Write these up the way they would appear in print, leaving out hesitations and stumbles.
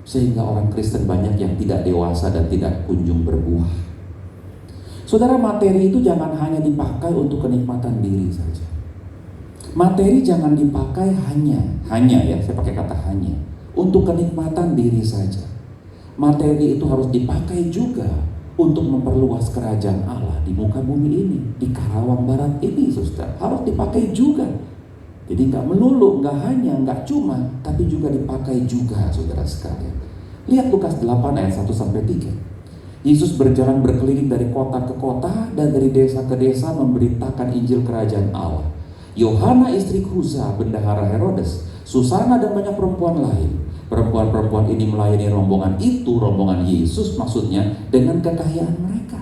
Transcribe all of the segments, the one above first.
Sehingga orang Kristen banyak yang tidak dewasa dan tidak kunjung berbuah. Saudara, materi itu jangan hanya dipakai untuk kenikmatan diri saja. Materi jangan dipakai hanya ya, saya pakai kata hanya, untuk kenikmatan diri saja. Materi itu harus dipakai juga untuk memperluas kerajaan Allah di muka bumi ini, di Karawang Barat ini, saudara. Harus dipakai juga. Jadi nggak melulu, nggak cuma, tapi juga dipakai juga, saudara sekalian. Lihat Lukas 8 ayat 1-3. Yesus berjalan berkeliling dari kota ke kota dan dari desa ke desa memberitakan Injil Kerajaan Allah. Yohana istri Kuza, bendahara Herodes, Susana dan banyak perempuan lain. Perempuan-perempuan ini melayani rombongan itu, rombongan Yesus maksudnya, dengan kekayaan mereka.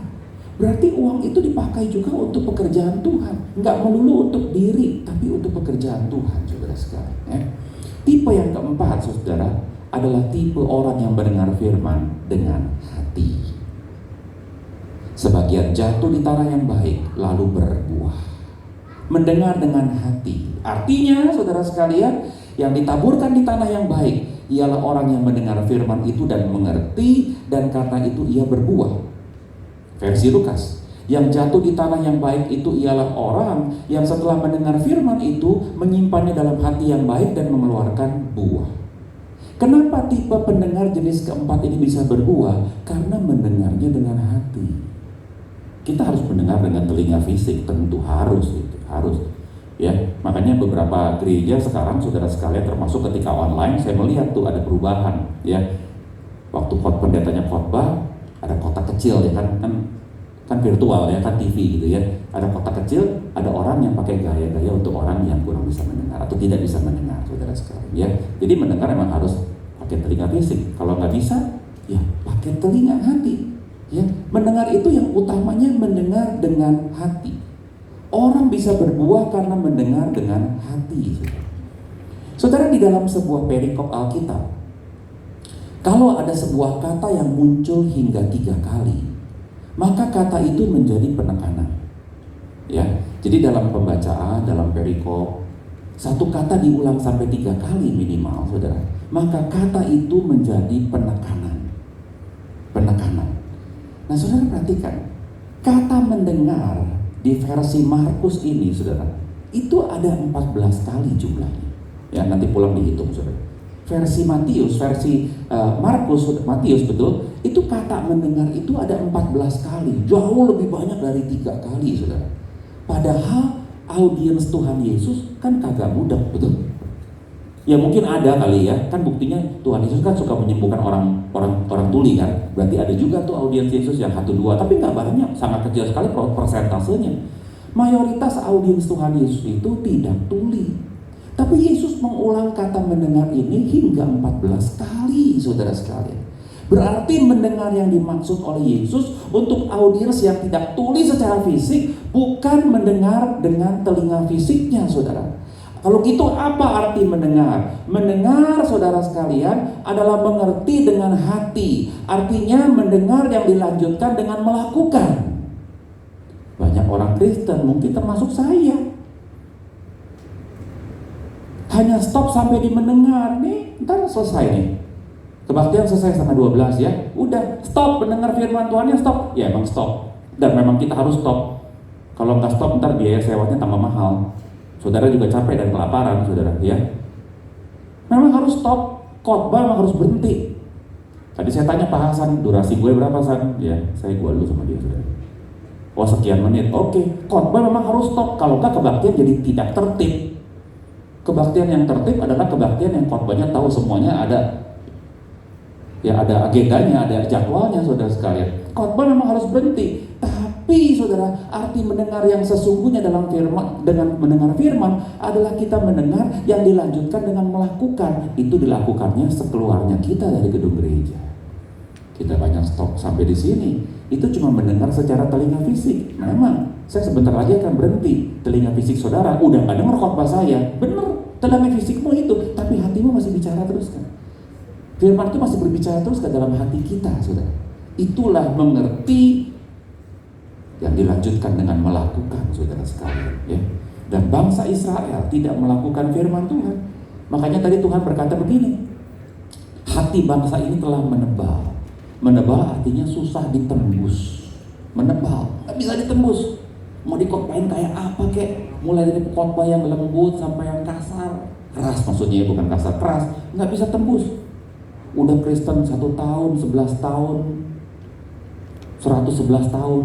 Berarti uang itu dipakai juga untuk pekerjaan Tuhan. Nggak melulu untuk diri, tapi untuk pekerjaan Tuhan, saudara sekalian. Ya. Tipe yang keempat, saudara, adalah tipe orang yang mendengar firman dengan hati. Sebagian jatuh di tanah yang baik, lalu berbuah. Mendengar dengan hati. Artinya, saudara sekalian, yang ditaburkan di tanah yang baik ialah orang yang mendengar firman itu dan mengerti, dan karena itu ia berbuah. Versi Lukas, yang jatuh di tanah yang baik itu ialah orang yang setelah mendengar firman itu menyimpannya dalam hati yang baik dan mengeluarkan buah. Kenapa tipe pendengar jenis keempat ini bisa berbuah? Karena mendengarnya dengan hati. Kita harus mendengar dengan telinga fisik, tentu harus. Ya, makanya beberapa gereja sekarang, saudara sekalian, termasuk ketika online, saya melihat tuh ada perubahan. Ya, waktu pendetanya khotbah, ada kotak kecil ya kan virtual ya, kan TV gitu ya. Ada kotak kecil, ada orang yang pakai gaya-gaya untuk orang yang kurang bisa mendengar atau tidak bisa mendengar, saudara sekalian. Ya, jadi mendengar memang harus pakai telinga fisik. Kalau nggak bisa, ya pakai telinga hati. Ya, mendengar itu yang utamanya mendengar dengan hati. Orang bisa berbuah karena mendengar dengan hati. Saudara, di dalam sebuah perikop Alkitab, kalau ada sebuah kata yang muncul hingga 3 kali, maka kata itu menjadi penekanan. Ya, jadi dalam pembacaan, dalam perikop, satu kata diulang sampai 3 kali minimal, saudara, maka kata itu menjadi penekanan. Nah, saudara perhatikan, kata mendengar di versi Markus ini, saudara, itu ada 14 kali jumlahnya. Ya, nanti pulang dihitung, saudara. Versi Matius betul, itu kata mendengar itu ada 14 kali, jauh lebih banyak dari 3 kali, saudara. Padahal audiens Tuhan Yesus kan kagak budak, betul? Ya mungkin ada kali ya, kan buktinya Tuhan Yesus kan suka menyembuhkan orang tuli kan. Berarti ada juga tuh audiens Yesus yang 1-2, tapi nggak banyak, sangat kecil sekali persentasenya. Mayoritas audiens Tuhan Yesus itu tidak tuli. Tapi Yesus mengulang kata mendengar ini hingga 14 kali, saudara sekalian. Berarti mendengar yang dimaksud oleh Yesus untuk audiens yang tidak tuli secara fisik, bukan mendengar dengan telinga fisiknya, saudara. Kalau gitu apa arti mendengar? Mendengar, saudara sekalian, adalah mengerti dengan hati. Artinya mendengar yang dilanjutkan dengan melakukan. Banyak orang Kristen, mungkin termasuk saya, hanya stop sampai di mendengar. Nih, ntar selesai nih. Kebaktian selesai sama 12 ya. Udah, stop mendengar firman Tuhannya, stop. Ya emang stop. Dan memang kita harus stop. Kalau nggak stop, ntar biaya sewanya tambah mahal. Saudara juga capek dan kelaparan, saudara, ya. Memang harus stop, khotbah memang harus berhenti. Tadi saya tanya Pak Hasan, durasi gue berapa, San? Ya, saya dulu sama dia, saudara. Oh, sekian menit, oke. Khotbah memang harus stop, kalau enggak kebaktian jadi tidak tertib. Kebaktian yang tertib adalah kebaktian yang khotbahnya tahu semuanya ada. Ya, ada agendanya, ada jadwalnya, saudara sekalian. Khotbah memang harus berhenti. Tapi saudara, arti mendengar yang sesungguhnya dalam firman, dengan mendengar firman adalah kita mendengar yang dilanjutkan dengan melakukan. Itu dilakukannya sekeluarnya kita dari gedung gereja. Kita banyak stop sampai di sini. Itu cuma mendengar secara telinga fisik. Memang saya sebentar lagi akan berhenti. Telinga fisik saudara udah nggak dengar khotbah saya. Bener, telinga fisikmu itu, tapi hatimu masih bicara terus kan. Firman itu masih berbicara terus ke dalam hati kita, saudara. Itulah mengerti yang dilanjutkan dengan melakukan, saudara sekalian, ya. Dan bangsa Israel tidak melakukan firman Tuhan. Makanya tadi Tuhan berkata begini, hati bangsa ini telah menebal. Menebal artinya susah ditembus. Menebal, nggak bisa ditembus. Mau dikotbahin kayak apa kek? Mulai dari khotbah yang lembut sampai yang kasar. Keras maksudnya, bukan kasar, keras. Nggak bisa tembus. Udah Kristen 1 tahun, 11 tahun, 111 tahun,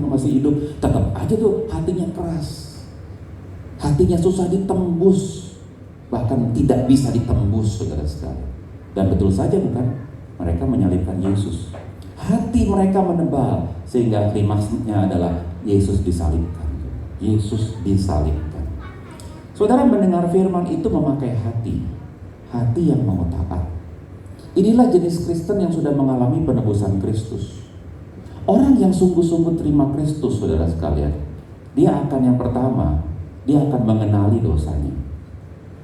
masih hidup. Tetap aja tuh hatinya keras. Hatinya susah ditembus. Bahkan tidak bisa ditembus, saudara sekalian. Dan betul saja bukan? Mereka menyalibkan Yesus. Hati mereka menebal, sehingga klimaksnya adalah Yesus disalibkan. Yesus disalibkan. Saudara, mendengar firman itu memakai hati. Hati yang mau taat. Inilah jenis Kristen yang sudah mengalami penebusan Kristus. Orang yang sungguh-sungguh terima Kristus, saudara sekalian, dia akan yang pertama, dia akan mengenali dosanya.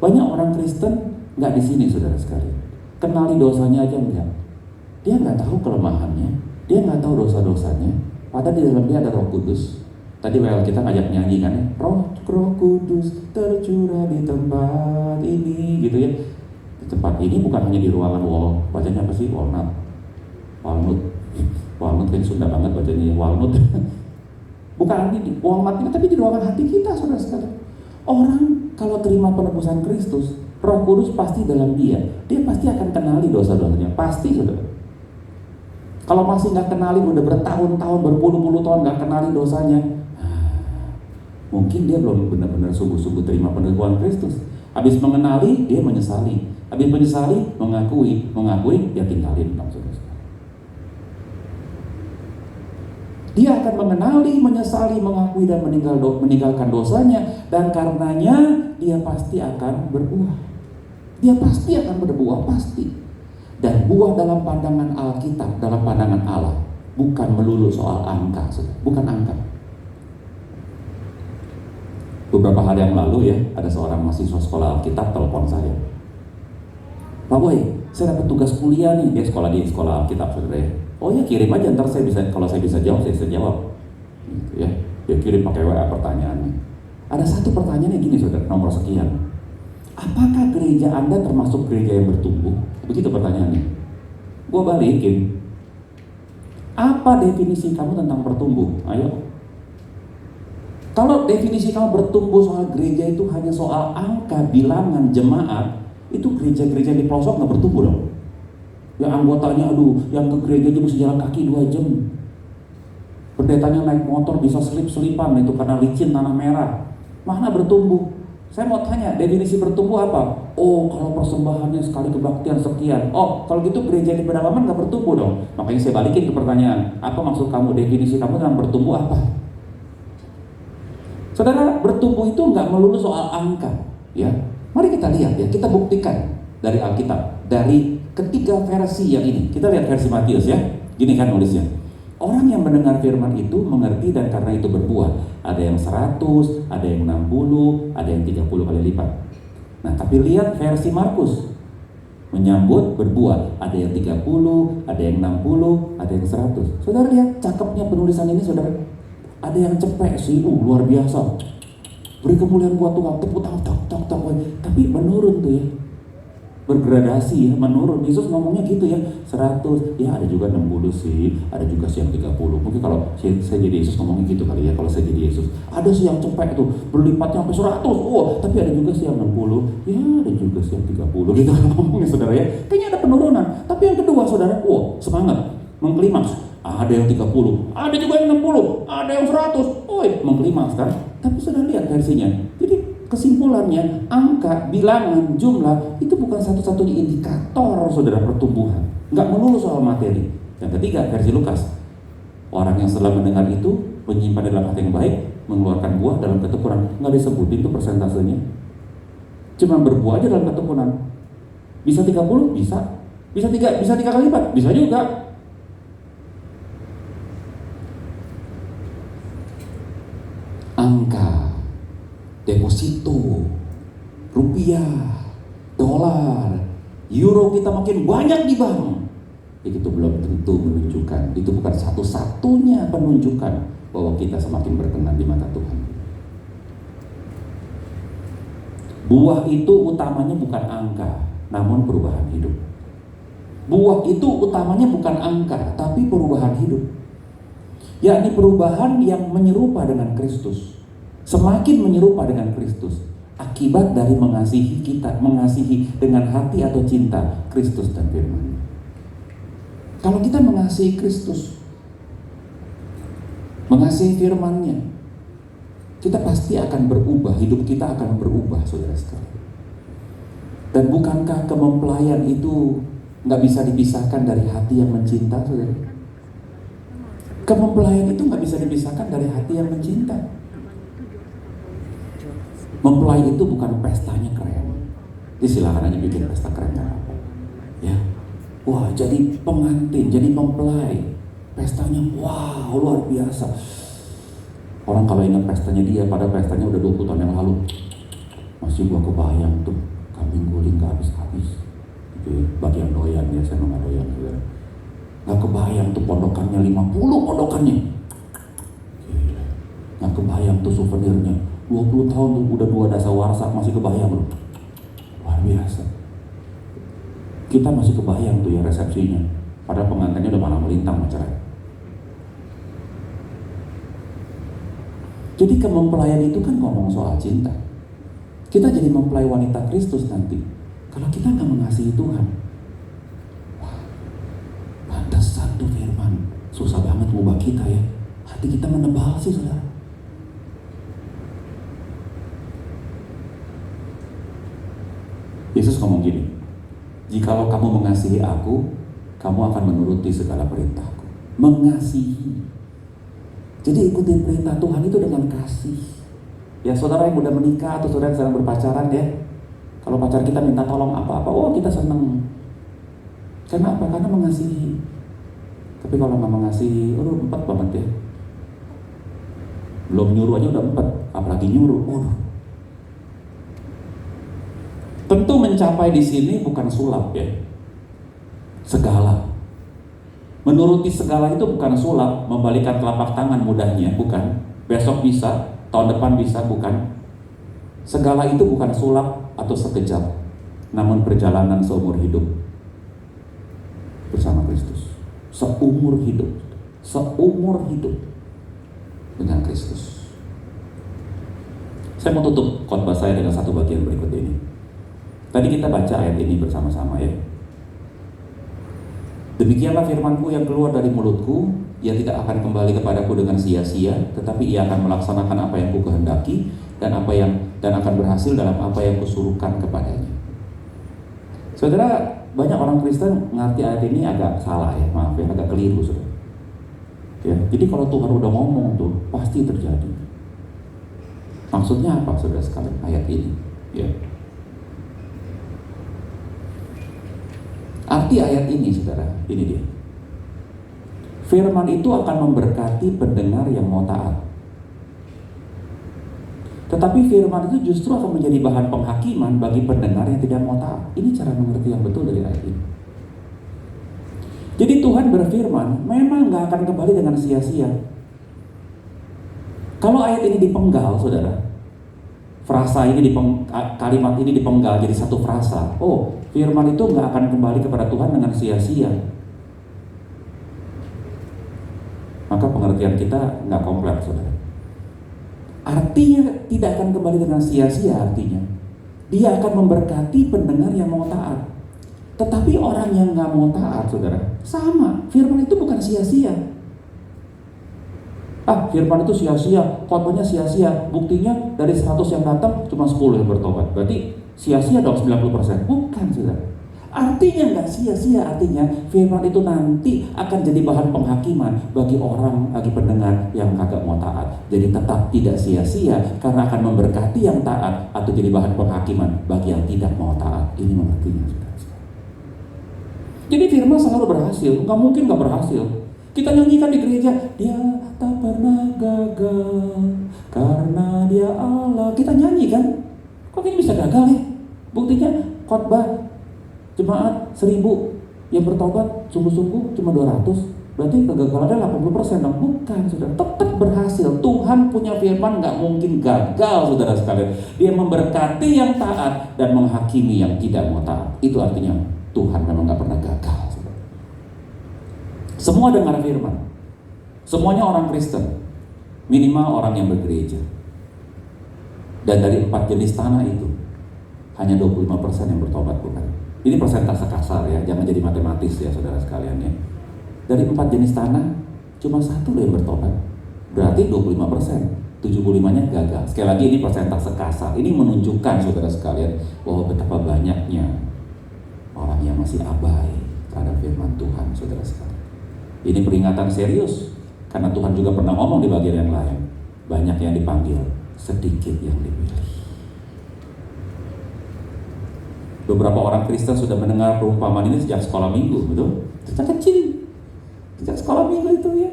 Banyak orang Kristen nggak di sini, saudara sekalian. Kenali dosanya aja enggak. Dia nggak tahu kelemahannya, dia nggak tahu dosa-dosanya. Padahal di dalam dia ada Roh Kudus. Tadi kita ngajak nyanyi kan, Roh Kudus tercurah di tempat ini, gitu ya. Di tempat ini bukan hanya di ruangan bacanya apa sih? Walnut kan Sunda banget bacanya, walnut. Bukan ini, walnut ini, tapi di ruangan hati kita, saudara sekalian. Orang kalau terima penebusan Kristus, Roh Kudus pasti dalam dia pasti akan kenali dosa-dosanya, pasti, saudara. Kalau masih nggak kenali, udah bertahun-tahun, berpuluh-puluh tahun nggak kenali dosanya, mungkin dia belum benar-benar sungguh-sungguh terima penebusan Kristus. Habis mengenali, dia menyesali. Habis menyesali, mengakui, dia tinggalin. Dia akan mengenali, menyesali, mengakui, dan meninggalkan dosanya. Dan karenanya, dia pasti akan berbuah. Dia pasti akan berbuah, pasti. Dan buah dalam pandangan Alkitab, dalam pandangan Allah, bukan melulu soal angka, bukan angka. Beberapa hari yang lalu ya, ada seorang mahasiswa sekolah Alkitab telepon saya. Pak Boy, saya dapat tugas kuliah nih, dia sekolah di sekolah Alkitab, saudara ya. Oh ya, kirim aja, ntar kalau saya bisa jawab, saya bisa jawab. Gitu ya, dia kirim pakai WA pertanyaannya. Ada satu pertanyaannya gini, saudara, nomor sekian. Apakah gereja Anda termasuk gereja yang bertumbuh? Begitu pertanyaannya. Gue balikin. Apa definisi kamu tentang bertumbuh? Ayo. Kalau definisi kamu bertumbuh soal gereja itu hanya soal angka, bilangan, jemaat, itu gereja-gereja di pelosok nggak bertumbuh dong. Yang anggotanya, yang ke gereja aja mesti jalan kaki 2 jam. Pendetanya naik motor bisa selip-selipan, itu karena licin tanah merah. Mana bertumbuh? Saya mau tanya, definisi bertumbuh apa? Oh, kalau persembahannya sekali kebaktian sekian. Oh, kalau gitu gereja di pedalaman nggak bertumbuh dong. Makanya saya balikin ke pertanyaan, apa maksud kamu, definisi kamu tentang bertumbuh apa? Saudara, bertumbuh itu nggak melulu soal angka, ya. Mari kita lihat ya, kita buktikan dari Alkitab, dari ketiga versi yang ini. Kita lihat versi Matius ya. Gini kan nulisnya. Orang yang mendengar firman itu mengerti dan karena itu berbuah. Ada yang 100, ada yang 60, ada yang 30 kali lipat. Nah, tapi lihat versi Markus. Menyambut berbuah. Ada yang 30, ada yang 60, ada yang 100. Saudara lihat cakepnya penulisan ini, saudara. Ada yang cepek sih, luar biasa. Beri kemuliaan buat Tuhan, tepuk tangan, tak. Tapi menurun tuh ya. Bergradasi ya, menurun. Yesus ngomongnya gitu ya, 100, ya ada juga 60 sih, ada juga sih yang 30. Mungkin kalau saya jadi Yesus ngomongnya gitu kali ya, kalau saya jadi Yesus. Ada sih yang cepet tuh, berlipatnya sampai 100, tapi ada juga sih yang 60, ya ada juga sih yang 30, gitu ngomongnya, saudara ya. Kayaknya ada penurunan. Tapi yang kedua, saudara, semangat, mengklimaks. Ada yang 30, ada juga yang 60, ada yang 100, mengklimaks kan. Tapi saudara lihat versinya. Jadi kesimpulannya, angka, bilangan, jumlah itu bukan satu-satunya indikator, saudara, pertumbuhan. Nggak melulu soal materi. Yang ketiga, versi Lukas. Orang yang setelah mendengar itu menyimpan dalam hati yang baik, mengeluarkan buah dalam ketekunan. Nggak disebutin tuh persentasenya. Cuma berbuah aja dalam ketekunan. Bisa 30? Bisa. Bisa 3 kali lipat? Bisa juga. Angka, deposito, rupiah, dolar, euro kita makin banyak di bank, itu belum tentu menunjukkan, itu bukan satu-satunya penunjukan bahwa kita semakin berkenan di mata Tuhan. Buah itu utamanya bukan angka, namun perubahan hidup. Buah itu utamanya bukan angka, tapi perubahan hidup. Yakni perubahan yang menyerupa dengan Kristus. Semakin menyerupa dengan Kristus, akibat dari mengasihi kita, mengasihi dengan hati atau cinta Kristus dan firman. Kalau kita mengasihi Kristus, mengasihi firman-Nya, kita pasti akan berubah, hidup kita akan berubah, saudara sekalian. Dan bukankah kemempelaian itu nggak bisa dipisahkan dari hati yang mencinta, saudara? Kemempelaian itu nggak bisa dipisahkan dari hati yang mencinta. Mempelai itu bukan pestanya keren. Jadi silakan aja bikin pesta keren apa. Ya, wah jadi pengantin, jadi mempelai, pestanya wow luar biasa. Orang kalau ingat pestanya dia, pada pestanya udah 20 tahun yang lalu, masih gua kebayang tuh kambing guling gak habis-habis. Itu bagian doyan ya, saya nggak doyan juga. Gak kebayang tuh pondokannya 50 pondokannya. Gak kebayang tuh souvenirnya 20 tahun tuh udah 2 dasawarsa masih kebayang loh. Luar biasa. Kita masih kebayang tuh ya resepsinya. Padahal pengantinnya udah malah melintang maceranya. Jadi kemempelaian itu kan ngomong soal cinta. Kita jadi mempelai wanita Kristus nanti. Kalau kita nggak mengasihi Tuhan, wah, pantesan tuh firman susah banget ngubah kita ya. Hati kita menebal sih, saudara. Yesus ngomong gini, jikalau kamu mengasihi aku, kamu akan menuruti segala perintahku. Mengasihi. Jadi ikutin perintah Tuhan itu dengan kasih. Ya saudara yang udah menikah atau saudara yang sedang berpacaran ya, kalau pacar kita minta tolong apa-apa, oh kita seneng. Kenapa? Karena mengasihi. Tapi kalau nggak mengasihi, empat banget ya. Belum nyuruh aja udah empat, apalagi nyuruh. Tentu mencapai di sini bukan sulap ya. Segala. Menuruti segala itu bukan sulap, membalikan telapak tangan mudahnya, bukan. Besok bisa, tahun depan bisa, bukan. Segala itu bukan sulap atau sekejap, namun perjalanan seumur hidup bersama Kristus. Seumur hidup dengan Kristus. Saya mau tutup khotbah saya dengan satu bagian berikut ini. Tadi kita baca ayat ini bersama-sama ya. Demikianlah firman-Ku yang keluar dari mulutku, ia tidak akan kembali kepadaku dengan sia-sia, tetapi ia akan melaksanakan apa yang Ku kehendaki dan akan berhasil dalam apa yang Kusuruhkan kepadanya. Saudara, banyak orang Kristen mengerti ayat ini agak salah ya, maaf ya, agak keliru saudara. Ya, jadi kalau Tuhan udah ngomong tuh pasti terjadi. Maksudnya apa saudara sekalian ayat ini? Ya. Arti ayat ini saudara, ini dia. Firman itu akan memberkati pendengar yang mau taat. Tetapi firman itu justru akan menjadi bahan penghakiman bagi pendengar yang tidak mau taat. Ini cara mengerti yang betul dari ayat ini. Jadi Tuhan berfirman memang gak akan kembali dengan sia-sia. Kalau ayat ini dipenggal saudara, kalimat ini dipenggal jadi satu frasa. Oh, firman itu gak akan kembali kepada Tuhan dengan sia-sia. Maka pengertian kita gak kompleks saudara. Artinya tidak akan kembali dengan sia-sia, artinya dia akan memberkati pendengar yang mau taat. Tetapi orang yang gak mau taat saudara, sama, firman itu bukan sia-sia. Firman itu sia-sia, khotbahnya sia-sia. Buktinya dari 100 yang datang cuma 10 yang bertobat. Berarti sia-sia dong 90%. Bukan saudara. Artinya nggak sia-sia, artinya firman itu nanti akan jadi bahan penghakiman bagi orang, bagi pendengar yang kagak mau taat. Jadi tetap tidak sia-sia karena akan memberkati yang taat atau jadi bahan penghakiman bagi yang tidak mau taat. Ini mengertinya saudara. Jadi firman selalu berhasil, nggak mungkin nggak berhasil. Kita nyanyikan di gereja, dia tak pernah gagal karena dia Allah. Kita nyanyi kan? Kok ini bisa gagal ya? Buktinya khotbah jemaat 1000 yang bertobat sungguh-sungguh cuma 200. Berarti kegagalannya 80% dong. Bukan saudara, tetap berhasil. Tuhan punya firman gak mungkin gagal saudara sekalian. Dia memberkati yang taat dan menghakimi yang tidak mau taat. Itu artinya Tuhan memang gak pernah gagal. Semua dengar firman. Semuanya orang Kristen. Minimal orang yang bergereja. Dan dari 4 jenis tanah itu, hanya 25% yang bertobat, bukan? Ini persentase kasar ya, jangan jadi matematis ya saudara sekalian ya. Dari 4 jenis tanah, cuma 1 yang bertobat. Berarti 25%. 75-nya gagal. Sekali lagi ini persentase kasar. Ini menunjukkan saudara sekalian bahwa betapa banyaknya orang yang masih abai terhadap firman Tuhan, saudara sekalian. Ini peringatan serius, karena Tuhan juga pernah ngomong di bagian yang lain. Banyak yang dipanggil, sedikit yang dipilih. Beberapa orang Kristen sudah mendengar perumpamaan ini sejak sekolah minggu, betul? Sejak kecil, sejak sekolah minggu itu ya.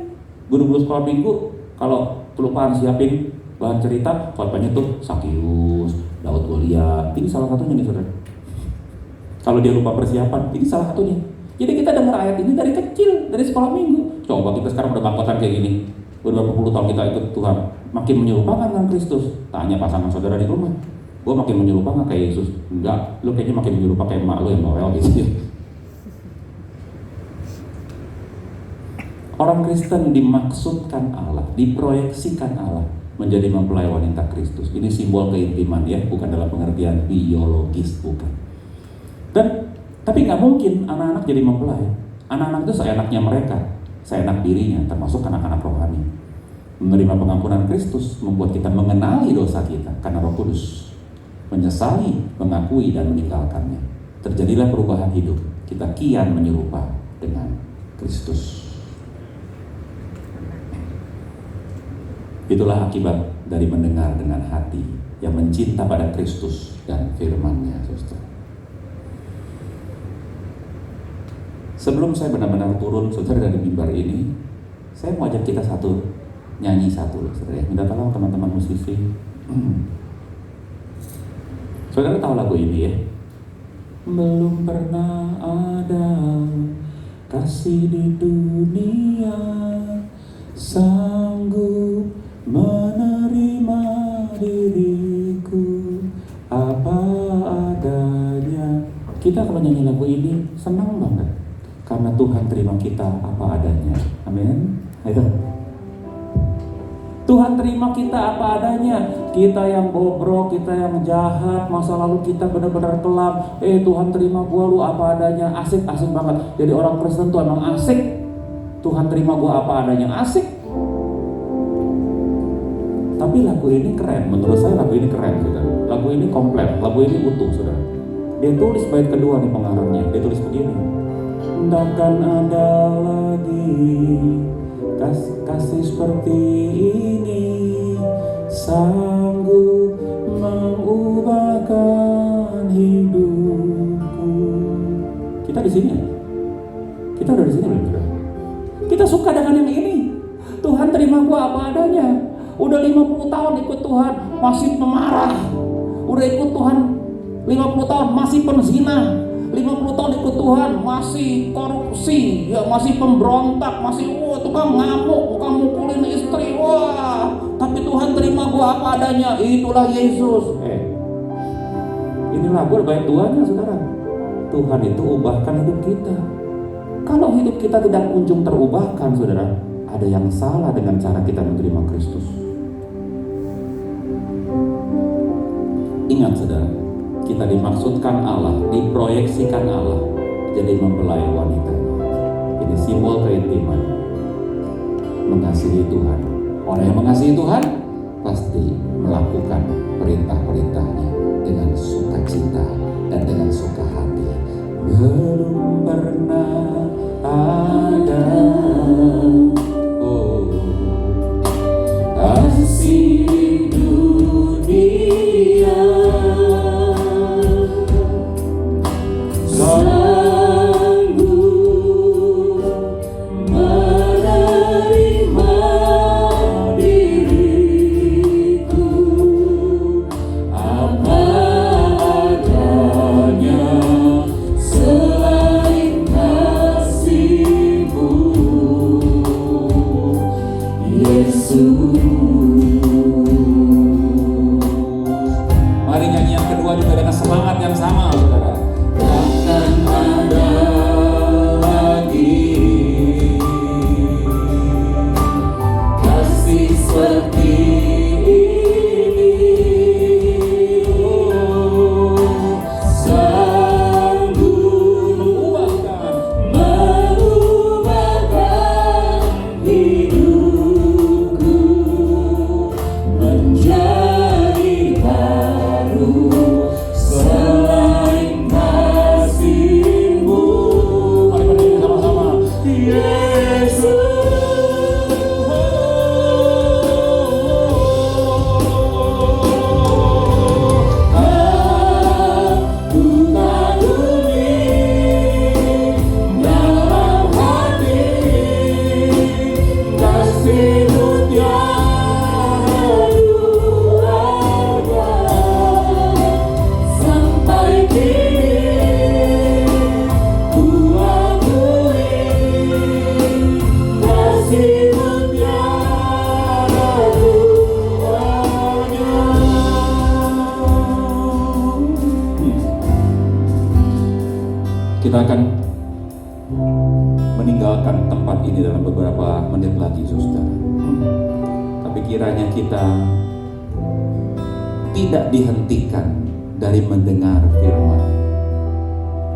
Guru-guru sekolah minggu kalau kelupaan siapin bahan cerita, khotbahnya tuh Sakius, Daud Goliat. Ini salah satunya nih saudara. Kalau dia lupa persiapan, ini salah satunya. Jadi kita dengar ayat ini dari kecil, dari sekolah minggu. Coba kita sekarang udah bangkotan kayak gini, beberapa puluh tahun kita ikut Tuhan, makin menyerupakan dengan Kristus. Tanya pasangan saudara di rumah, gue makin menyerupakan kayak Yesus? Enggak, lu kayaknya makin menyerupakan kayak emak lu yang bawel gitu. Orang Kristen dimaksudkan Allah, diproyeksikan Allah menjadi mempelai wanita Kristus. Ini simbol keintiman ya, bukan dalam pengertian biologis, bukan. Tapi nggak mungkin anak-anak jadi mempelai. Anak-anak itu seenaknya mereka, seenak dirinya, termasuk anak-anak rohani. Menerima pengampunan Kristus membuat kita mengenali dosa kita karena Roh Kudus, menyesali, mengakui dan meninggalkannya. Terjadilah perubahan hidup. Kita kian menyerupa dengan Kristus. Itulah akibat dari mendengar dengan hati yang mencinta pada Kristus dan firman-Nya, saudara. Sebelum saya benar-benar turun saudara dari mimbar ini, saya mau ajak kita nyanyi satu, saudara. Minta tolong teman-teman musisi. Saudara tahu lagu ini ya? Belum pernah ada kasih di dunia sanggup menerima diriku apa adanya. Kita kalau nyanyi lagu ini senang banget karena Tuhan terima kita apa adanya. Amin. Ayo. Tuhan terima kita apa adanya. Kita yang bobrok, kita yang jahat, masa lalu kita benar-benar kelam. Tuhan terima gua lu apa adanya. Asik banget. Jadi orang Kristen tuh emang asik. Tuhan terima gua apa adanya, asik. Tapi lagu ini keren, menurut saya lagu ini keren, saudara. Lagu ini komplit, lagu ini utuh, saudara. Dia tulis bait kedua nih pengarangnya. Dia tulis begini. Takkan ada lagi kasih seperti ini, sanggup mengubahkan hidupku. Kita di sini, kita udah di sini belum, saudara? Kita suka dengan yang ini. Tuhan terima gua apa adanya. Udah 50 tahun ikut Tuhan, masih pemarah. Udah ikut Tuhan 50 tahun, masih penzina. 50 tahun ikut Tuhan, masih korupsi, ya masih pemberontak, masih tukang ngamuk, tukang mukulin istri. Wah, tapi Tuhan terima gua apa adanya. Itulah Yesus. Inilah gua baik Tuhannya, saudara. Tuhan itu ubahkan hidup kita. Kalau hidup kita tidak kunjung terubahkan, saudara, ada yang salah dengan cara kita menerima Kristus. Ingat, saudara, kita dimaksudkan Allah, diproyeksikan Allah jadi mempelai wanita. Ini simbol keintiman, mengasihi Tuhan. Orang yang mengasihi Tuhan pasti melakukan perintah-perintahnya dengan sukacita dan dengan suka hati. Belum pernah ada kasih di dunia sanggup menerima diriku apa adanya selain Kita akan meninggalkan tempat ini dalam beberapa menit lagi, saudara. Tapi kiranya kita tidak dihentikan dari mendengar firman.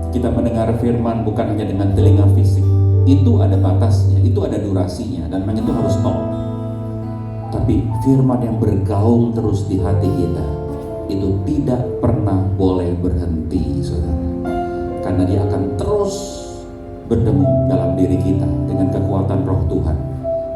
Kita mendengar firman bukan hanya dengan telinga fisik. Itu ada batasnya, itu ada durasinya, dan memang itu harus stop. Tapi firman yang bergaung terus di hati kita, itu tidak pernah boleh berhenti, saudara. Karena dia akan terus berdengung dalam diri kita dengan kekuatan roh Tuhan,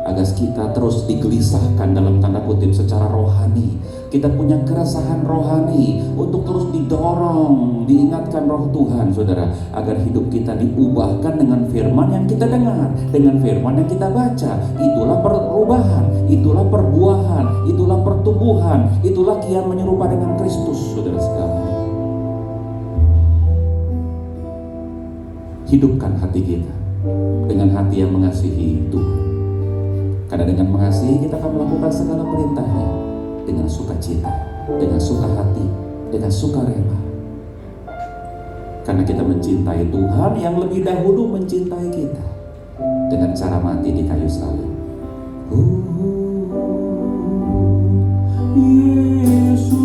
agar kita terus digelisahkan dalam tanda kutip secara rohani. Kita punya keresahan rohani untuk terus didorong, diingatkan roh Tuhan, saudara, agar hidup kita diubahkan dengan firman yang kita dengar, dengan firman yang kita baca. Itulah perubahan, itulah perbuahan, itulah pertumbuhan, itulah kian menyerupa dengan Kristus, saudara sekalian. Hidupkan hati kita dengan hati yang mengasihi Tuhan. Karena dengan mengasihi kita akan melakukan segala perintahnya dengan sukacita, dengan suka hati, dengan sukarela. Karena kita mencintai Tuhan yang lebih dahulu mencintai kita dengan cara mati di kayu salib. Yesus,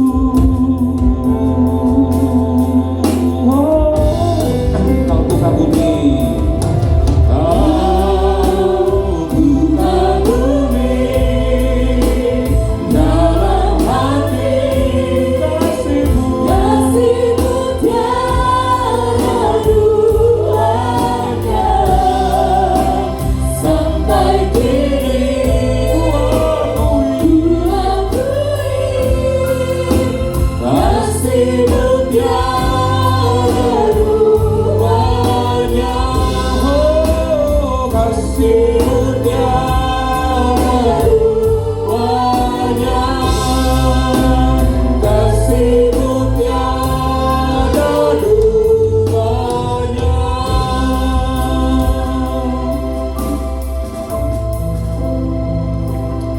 Engkau buka bumi.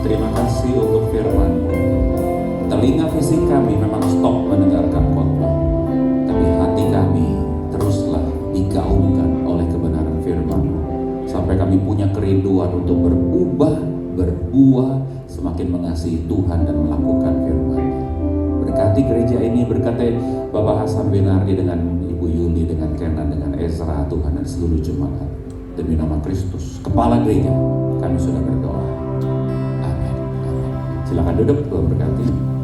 Terima kasih untuk firman. Telinga fisik kami memang stop mendengarkan khotbah, tapi hati kami teruslah digaungkan oleh kebenaran firman, sampai kami punya kerinduan untuk berubah, berbuah, semakin mengasihi Tuhan dan melakukan firman-Nya. Berkati gereja ini, berkati Bapak Hasan Benardi dengan Ibu Yuli, dengan Kenan, dengan Ezra, Tuhan, dan seluruh jemaat. Demi nama Kristus, Kepala Gereja, kami sudah berdoa. Silakan duduk, Tuhan berkati.